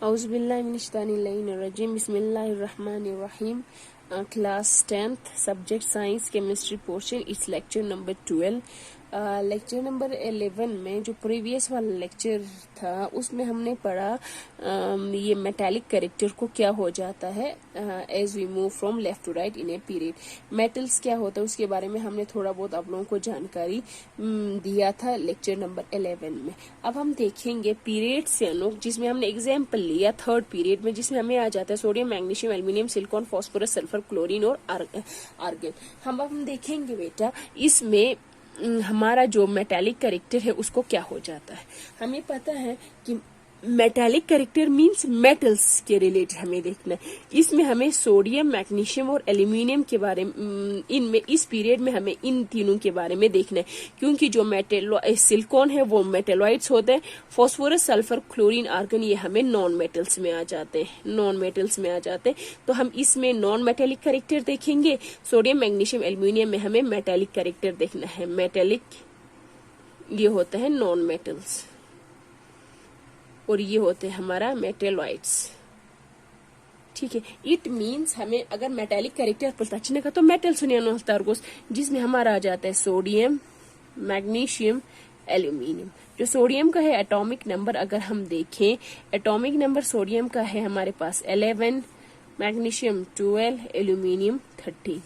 औज़ुबिल्लाहिमिनश्शैतानिर्रजीम बिस्मिल्लाहिर्रहमानिर्रहीम। Class 10th subject science chemistry portion it's lecture number 12। Lecture number 11 में जो previous वाला लेक्चर था उसमें हमने पढ़ा ये मेटालिक कैरेक्टर को क्या हो जाता है as we move from left to right in a period. Metals क्या होता है उसके बारे में हमने थोड़ा बहुत आप लोगों को जानकारी दिया था लेक्चर नंबर 11 में। अब हम देखेंगे पीरियड से जिसमें हमने एग्जाम्पल लिया थर्ड पीरियड में, जिसमें हमें आ जाता है sodium, magnesium, aluminium, silicon, phosphorus, sulphur, chlorine और आर्गन। हम देखेंगे बेटा इसमें हमारा जो मेटालिक कैरेक्टर है उसको क्या हो जाता है। हमें पता है कि मेटालिक कैरेक्टर मींस मेटल्स के रिलेटेड हमें देखना है। इसमें हमें सोडियम, मैग्नीशियम और एल्यूमिनियम के बारे में इनमें इस पीरियड में हमें इन तीनों के बारे में देखना है, क्योंकि जो सिलिकॉन है वो मेटेलॉइड्स होते हैं, फास्फोरस, सल्फर, क्लोरीन, आर्गन ये हमें नॉन मेटल्स में आ जाते हैं। तो हम इसमें नॉन मेटेलिक कैरेक्टर देखेंगे। सोडियम, मैग्नीशियम, एल्यूमिनियम में हमें मेटेलिक कैरेक्टर देखना है। मेटेलिक ये होता है नॉन मेटल्स और ये होते हैं हमारा मेटेलॉइड्स। ठीक है, इट मींस हमें अगर मेटालिक कैरेक्टर पता चलने का तो मेटल सुनिया जिसमें हमारा आ जाता है सोडियम, मैग्नीशियम, एल्यूमिनियम। जो सोडियम का है एटॉमिक नंबर अगर हम देखें, एटॉमिक नंबर सोडियम का है हमारे पास 11, मैग्नीशियम 12, एल्यूमिनियम 13।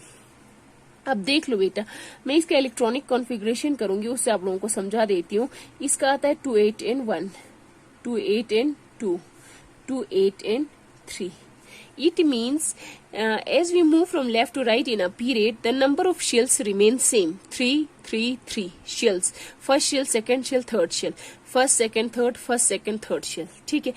अब देख लो बेटा, मैं इसका इलेक्ट्रॉनिक कॉन्फ़िगरेशन करूंगी, उससे आप लोगों को समझा देती हूँ। इसका आता है 28N1, 28N2, 28N3. It means as we move from left to right in a period, the number of shells remains same. 3, 3, 3 shells. First shell, second shell, third shell. First second third, first second third shell. ठीक है,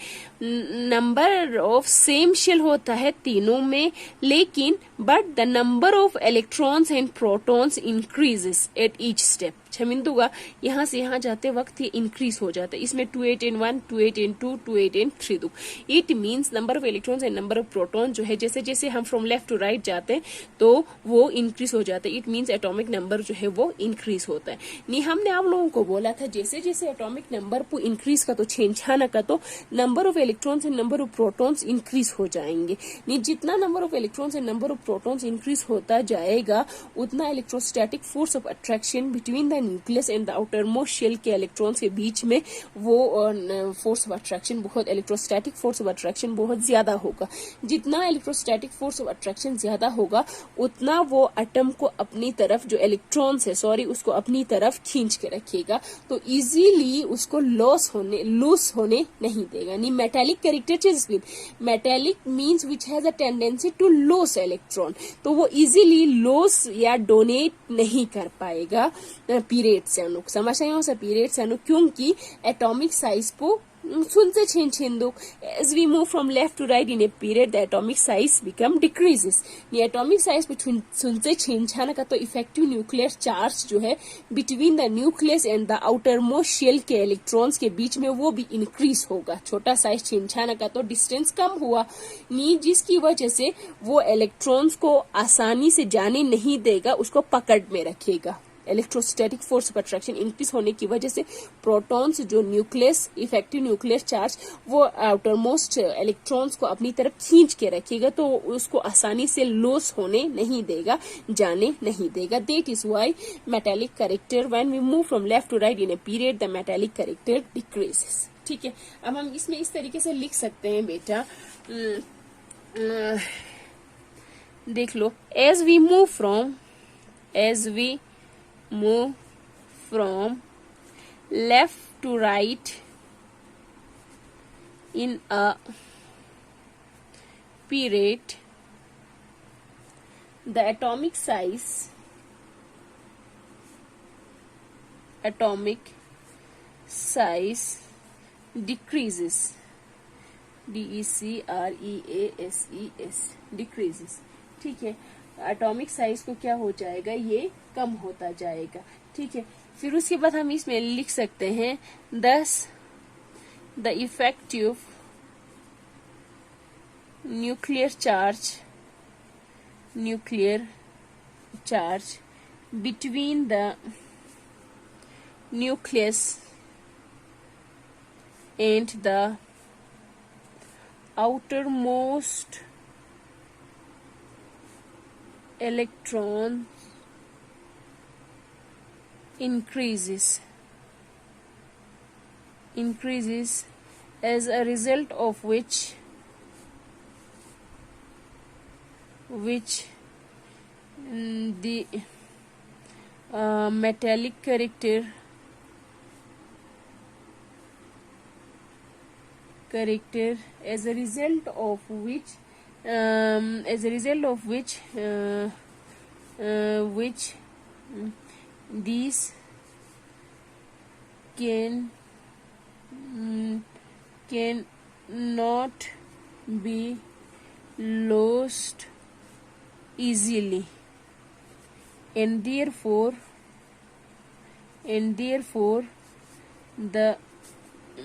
number of same shell होता है तीनों में, लेकिन but the number of electrons and protons increases at each step. छमिंदुगा यहाँ से यहाँ जाते वक्त ये इंक्रीज हो जाता है। इसमें 28N1, 28N2, 28N3 दो। It means number of electrons and number of proton जो है जैसे जैसे हम फ्रॉम लेफ्ट टू राइट जाते हैं तो वो इंक्रीज हो जाता है। इट मीन्स एटॉमिक नंबर जो है वो इंक्रीज होता है। नहीं, हमने आप लोगों को बोला था जैसे जैसे एटॉमिक नंबर को इंक्रीज का तो छेंछाना का तो number of electrons and number of protons increase हो जाएंगे। नहीं, जितना number of electrons and number of protons increase होता जाएगा उतना electrostatic force of attraction between the nucleus and the outermost shell के इलेक्ट्रॉन्स के बीच में वो फोर्स ऑफ अट्रैक्शन बहुत इलेक्ट्रोस्टैटिक फोर्स ऑफ अट्रैक्शन बहुत ज्यादा होगा। जितना इलेक्ट्रोस्टैटिक फोर्स ऑफ अट्रैक्शन ज्यादा होगा उतना वो एटम को अपनी तरफ जो इलेक्ट्रॉन्स है उसको अपनी तरफ खींच के रखेगा, तो इजीली उसको लूज होने नहीं देगा। नहीं, मेटालिक कैरेक्टर चीज metallic means which has a tendency to lose electron, तो वो इजीली लूज या डोनेट नहीं कर पाएगा पीरियड से अनुक। समझ आए हो सर, पीरियड से अनुक, क्योंकि एटॉमिक साइज को सुनते छेन दो। As we move from left to right in a period, the atomic size become decreases. ये एटॉमिक साइज पे सुनते छेन का तो इफेक्टिव न्यूक्लियर चार्ज जो है between the nucleus and the outermost shell के इलेक्ट्रॉन्स के बीच में वो भी इंक्रीज होगा। छोटा साइज छेन का तो डिस्टेंस कम हुआ नहीं, जिसकी वजह से वो इलेक्ट्रॉन्स को आसानी से जाने नहीं देगा, उसको पकड़ में रखेगा। Electrostatic force of attraction increase होने की वजह से प्रोटॉन्स जो न्यूक्लियस इफेक्टिव न्यूक्लियर चार्ज वो आउटर मोस्ट इलेक्ट्रॉन्स को अपनी तरफ खींच के रखेगा, तो उसको आसानी से लॉस होने नहीं देगा, जाने नहीं देगा। That is why metallic character when we move from left to right in a period the metallic character decreases. ठीक है, अब हम इसमें इस तरीके से लिख सकते हैं बेटा, देख लो, as we move from left to right in a period, the atomic size decreases, decreases, decreases। ठीक है, एटॉमिक साइज को क्या हो जाएगा, ये कम होता जाएगा। ठीक है, फिर उसके बाद हम इसमें लिख सकते हैं thus the effective nuclear charge between the nucleus and the outermost electron increases as a result of which the metallic character as a result of which these can not be lost easily, and therefore the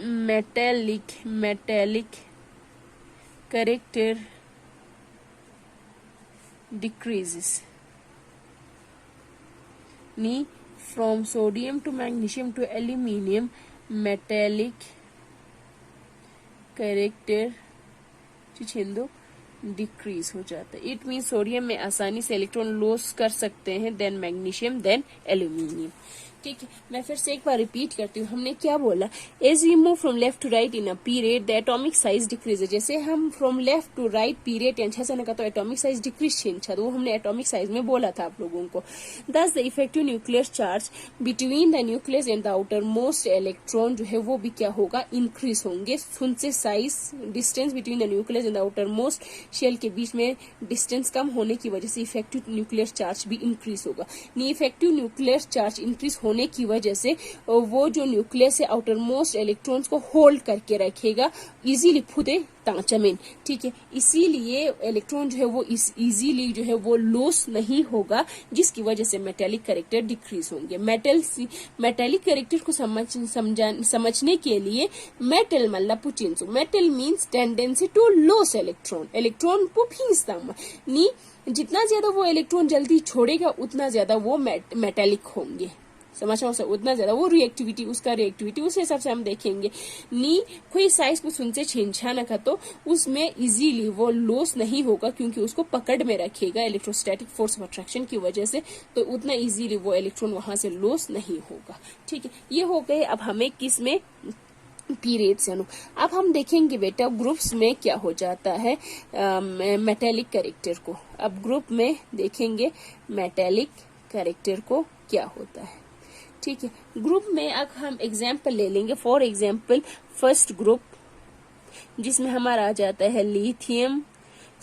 metallic character decreases. From sodium to magnesium to aluminium, metallic character decrease हो जाता है. It mean sodium में आसानी से electron loss कर सकते हैं then magnesium then aluminium. ठीक है, मैं फिर से एक बार रिपीट करती हूँ. हमने क्या बोला? As we move from left to right in a period the atomic size decrease. जैसे हम from left to right period टेंशन का तो एटॉमिक साइज डिक्रीज छा, तो वो हमने एटॉमिक साइज में बोला था आप लोगों को. Thus the effective nuclear charge between the nucleus and the outermost electron जो है वो भी क्या होगा? इंक्रीज होंगे. उनसे size distance between the nucleus and the outermost shell के बीच में डिस्टेंस कम होने की वजह से इफेक्टिव न्यूक्लियर चार्ज भी इंक्रीज होगा. इफेक्टिव न्यूक्लियर चार्ज इंक्रीज होने की वजह से वो जो न्यूक्लियस है आउटर मोस्ट इलेक्ट्रॉन्स को होल्ड करके रखेगा इजीली फुदे तांचमेन. ठीक है, इसीलिए इलेक्ट्रॉन जो है वो इजीली जो है वो लॉस नहीं होगा, जिसकी वजह से मेटेलिक कैरेक्टर डिक्रीज होंगे. मेटेलिक कैरेक्टर को समझने के लिए मेटल मतलब पुचिंसु. Metal means tendency to loss electron को फीसता नी जितना ज्यादा वो इलेक्ट्रॉन जल्दी छोड़ेगा उतना ज्यादा वो मेटेलिक होंगे. समझ उतना ज्यादा वो रिएक्टिविटी उस हिसाब से हम देखेंगे. नी कोई साइज को सुनते छिंछाना का तो उसमें इजीली वो लॉस नहीं होगा, क्योंकि उसको पकड़ में रखेगा इलेक्ट्रोस्टैटिक फोर्स ऑफ अट्रैक्शन की वजह से, तो उतना इजीली वो इलेक्ट्रॉन वहां से लॉस नहीं होगा. ठीक है, ये हो गए. अब हमें किस में? पीरियड से अनु. अब हम देखेंगे बेटा ग्रुप्स में क्या हो जाता है मेटेलिक कैरेक्टर को. अब ग्रुप में देखेंगे मेटेलिक कैरेक्टर को क्या होता है. ठीक है, ग्रुप में अब हम एग्जाम्पल ले लेंगे. फॉर एग्जाम्पल फर्स्ट ग्रुप जिसमें हमारा आ जाता है lithium,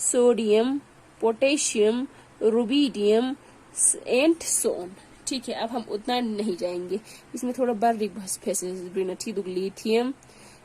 sodium, potassium, rubidium and so on. ठीक है, अब हम उतना नहीं जाएंगे, इसमें थोड़ा बार लिथियम,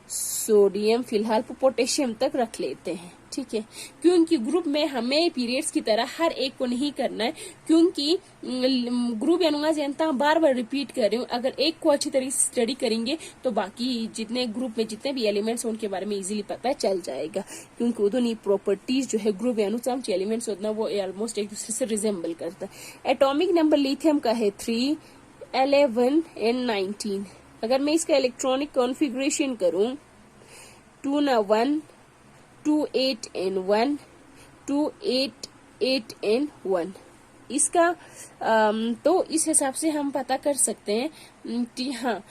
सोडियम, फिलहाल पोटेशियम तक रख लेते हैं. ठीक है, क्योंकि ग्रुप में हमें पीरियड्स की तरह हर एक को नहीं करना है, क्योंकि ग्रुप यानुगा जानता बार बार रिपीट कर रही हूँ. अगर एक को अच्छी तरह से स्टडी करेंगे तो बाकी जितने ग्रुप में जितने भी एलिमेंट्स हैं उनके बारे में इजीली पता चल जाएगा, क्योंकि उन्होंने प्रॉपर्टीज जो है ग्रुप यानुसार एलिमेंट्स उतना वो ऑलमोस्ट एक दूसरे से रिजेंबल करता है. एटॉमिक नंबर लिथियम का है 3, 11 एंड 19. अगर मैं इसका इलेक्ट्रॉनिक कॉन्फ़िगरेशन करूं 2 ना 1, 2 8 and 1, 2 8 8 and 1. इसका तो इस हिसाब से हम पता कर सकते हैं कि हाँ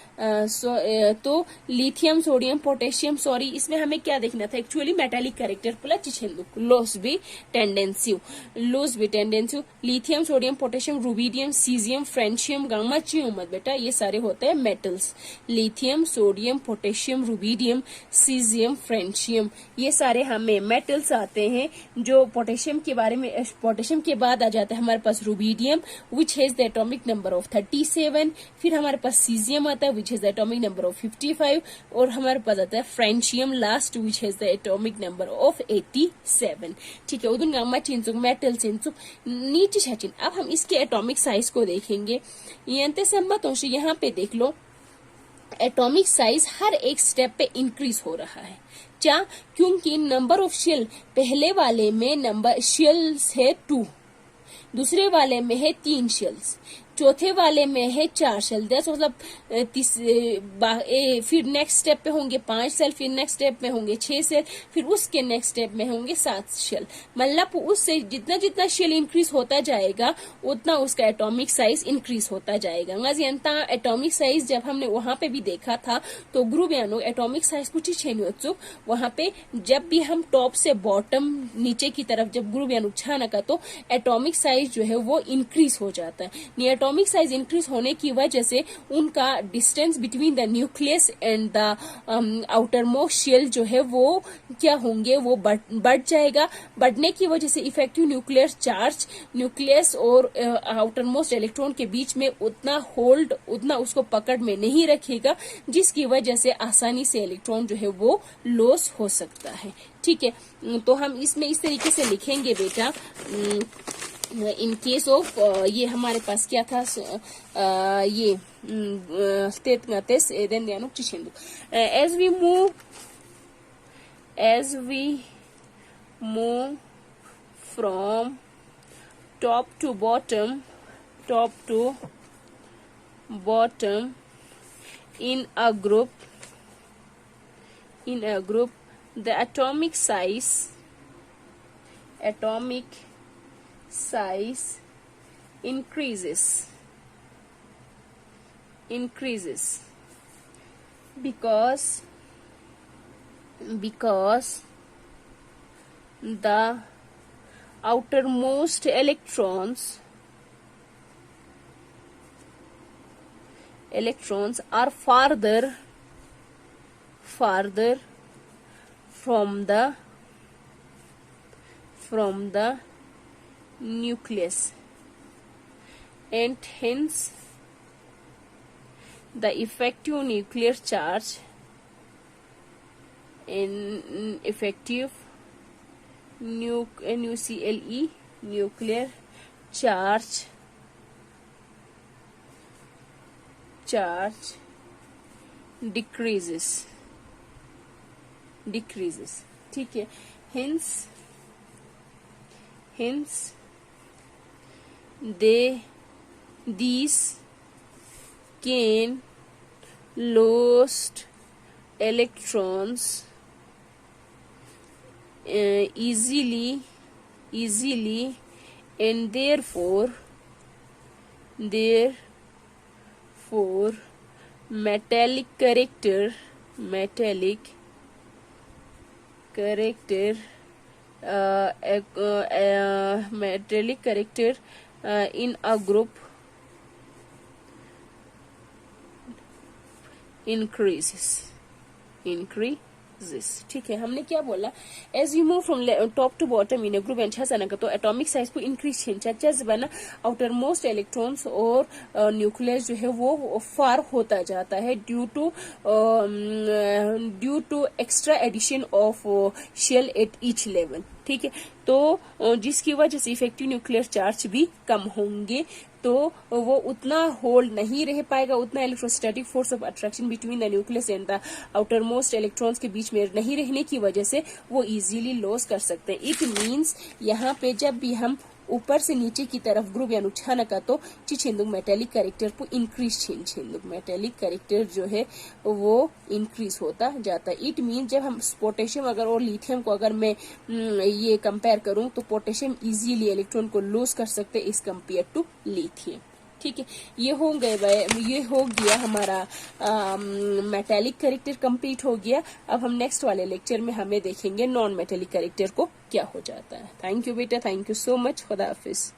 तो लिथियम, सोडियम, पोटेशियम, सॉरी इसमें हमें क्या देखना था actually metallic character plus loss भी tendency. Lithium, sodium, potassium, rubidium, caesium, francium, गामा मत बेटा ये सारे होते हैं metals. Lithium, sodium, potassium, rubidium, caesium, francium ये सारे हमें मेटल्स आते हैं. जो पोटेशियम के बारे में, पोटेशियम के बाद आ जाता है हमारे पास rubidium which has the atomic number of 37. फिर हमारे पास सीजियम आता है which has the atomic number of 55 और हमारे पास आता है francium last which has the atomic number of 87. ठीक है, उदुन गामा चिंचुक मेटल चिंचुक नीचे छाचिन. अब हम इसके एटॉमिक साइज को देखेंगे. यहाँ पे देख लो एटॉमिक साइज हर एक स्टेप पे इंक्रीज हो रहा है. क्या? क्योंकि नंबर ऑफ शेल पहले वाले में नंबर शेल्स है 2, दूसरे वाले में है 3 शेल्स. चौथे वाले में है 4 शेल, दैट्स मतलब फिर नेक्स्ट स्टेप पे होंगे 5 शेल, फिर नेक्स्ट स्टेप में होंगे 6 शेल, फिर उसके नेक्स्ट स्टेप में होंगे 7 शेल। मतलब उससे जितना जितना शेल इंक्रीज होता जाएगा उतना उसका एटॉमिक साइज इंक्रीज होता जाएगा। एटॉमिक साइज जब हमने वहां पे भी देखा था तो ग्रुप यानो एटॉमिक साइज कुछ ही वहां पे जब भी हम टॉप से बॉटम नीचे की तरफ जब ग्रुप यानो छाना का तो एटॉमिक साइज जो है वो इंक्रीज हो जाता है। एटॉमिक साइज इंक्रीज होने की वजह से उनका distance between the nucleus and the outermost shell जो है वो क्या होंगे, वो बढ़ जाएगा। बढ़ने की वजह से इफेक्टिव न्यूक्लियर चार्ज न्यूक्लियस और आउटर मोस्ट इलेक्ट्रॉन के बीच में उतना उसको पकड़ में नहीं रखेगा, जिसकी वजह से आसानी से इलेक्ट्रॉन जो है वो लॉस हो सकता है। ठीक है, तो हम इसमें इस तरीके से लिखेंगे बेटा, इन केस ऑफ ये हमारे पास क्या था, ये as we move from top to bottom in a group, the atomic size increases because the outermost electrons are farther from the nucleus, and hence the effective nuclear charge in effective NuCle nuclear charge decreases। ठीक है, hence these can lost electrons easily, and therefore metallic character in a group increases। ठीक है, हमने क्या बोला, as you move from top to bottom in group and तो atomic size को increase बना आउटर मोस्ट इलेक्ट्रॉन्स और न्यूक्लियस जो है वो फार होता जाता है due to extra addition of shell at each level. ठीक है, तो जिसकी वजह से इफेक्टिव न्यूक्लियर चार्ज भी कम होंगे, तो वो उतना होल्ड नहीं रह पाएगा, उतना electrostatic force of attraction between the nucleus and the outermost electrons के बीच में नहीं रहने की वजह से वो इजीली लॉस कर सकते हैं। इट मीन्स यहाँ पे जब भी हम ऊपर से नीचे की तरफ ग्रुप या नुछाना का तो चिछेंदुक मेटेलिक कैरेक्टर को इंक्रीज छिंदुक मेटेलिक कैरेक्टर जो है वो इंक्रीज होता जाता है। इट मीन जब हम पोटेशियम अगर और लिथियम को अगर मैं ये कंपेयर करूं तो पोटेशियम इजीली इलेक्ट्रॉन को लूज कर सकते इस कंपेयर टू लिथियम। ठीक है, ये हो गया हमारा मेटेलिक कैरेक्टर कंप्लीट हो गया। अब हम नेक्स्ट वाले लेक्चर में हमें देखेंगे नॉन मेटेलिक कैरेक्टर को क्या हो जाता है। थैंक यू बेटा, थैंक यू सो मच, खुदा हाफिज।